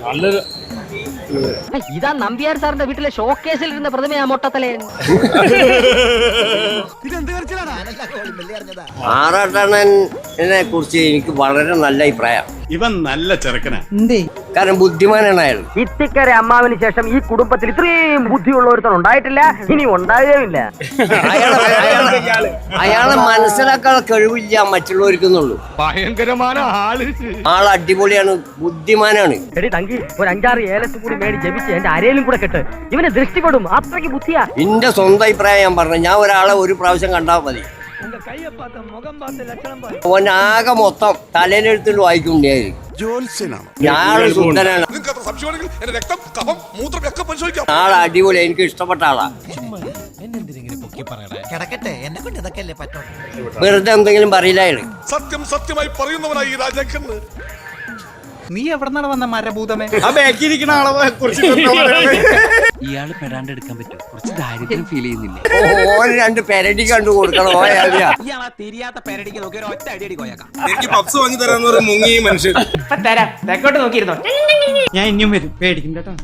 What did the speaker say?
നല്ലൊരു ഇതാ നമ്പ്യാർ സാറിന്റെ വീട്ടിലെ ഷോക്കേസിൽ ഇരുന്ന പ്രതിമയാ മൊട്ടത്തലയൻ. ആറാട്ടണ്ണനെ കുറിച്ച് എനിക്ക് വളരെ നല്ല അഭിപ്രായം. ഇവൻ നല്ല ചെറുക്കനാ. കാരണം ബുദ്ധിമാനാണ് അയാൾ. ഇത്തിക്കര അമ്മാവിന് ശേഷം ഈ കുടുംബത്തിൽ ഇത്രയും ബുദ്ധിയുള്ള ഒരുത്തൻ ഉണ്ടായിട്ടില്ല, ഇനി ഉണ്ടാകുകയില്ല. അയാളെ മനസ്സിലാക്കാൻ കഴിവില്ല മറ്റുള്ളവർക്കെന്നുള്ളൂ. ഭയങ്കരമായ ആൾ അടിപൊളിയാണ്, ബുദ്ധിമാനാണ്. എടി തങ്കി, ഒരു 5-6 ഏലസ് കൂടി മേടി ജപിച്ച് എന്റെ അരയിലും കൂടെ കെട്ട്. ഇവനെ ദൃഷ്ടിപ്പെടും, അത്രയ്ക്ക് ബുദ്ധിയാ. എന്റെ സ്വന്തം അഭിപ്രായം ഞാൻ പറഞ്ഞു. ഞാൻ ഒരാളെ ഒരു പ്രാവശ്യം കണ്ടാൽ മതി, ഓനാകെ മൊത്തം തലയിലെടുത്തിട്ട് വായിക്കുണ്ടായിരിക്കും. ഞാള് സുന്ദരനാണ്, ആള് അടിപൊളി, എനിക്ക് ഇഷ്ടപ്പെട്ട ആളാ. വെറുതെ എന്തെങ്കിലും പറയില്ല അയാള്. സത്യമായി പറയുന്നവനായി രാജാക്കൻ. നീ എവിടെന്നാണ് വന്ന മരഭൂതമേ? ഇയാള് പെടാണ്ട് എടുക്കാൻ പറ്റും. കുറച്ച് ദാരിദ്ര്യം ഫീൽ ചെയ്യുന്നില്ല. ഓന് 2 പെരടി കണ്ടു കൊടുക്കണം. ഇയാളാ തിരിയാത്ത പെരടിക്ക് നോക്കി ഒരു ഒറ്റ അടി കൊയക്കാം. എനിക്ക് പപ്സ് വാങ്ങി തരാന്ന് മുങ്ങി മനുഷ്യൻ. തരാം, തെക്കോട്ട് നോക്കിയിരുന്നോ? ഞാൻ ഇനിയും വരും, പേടിക്കും കേട്ടോ.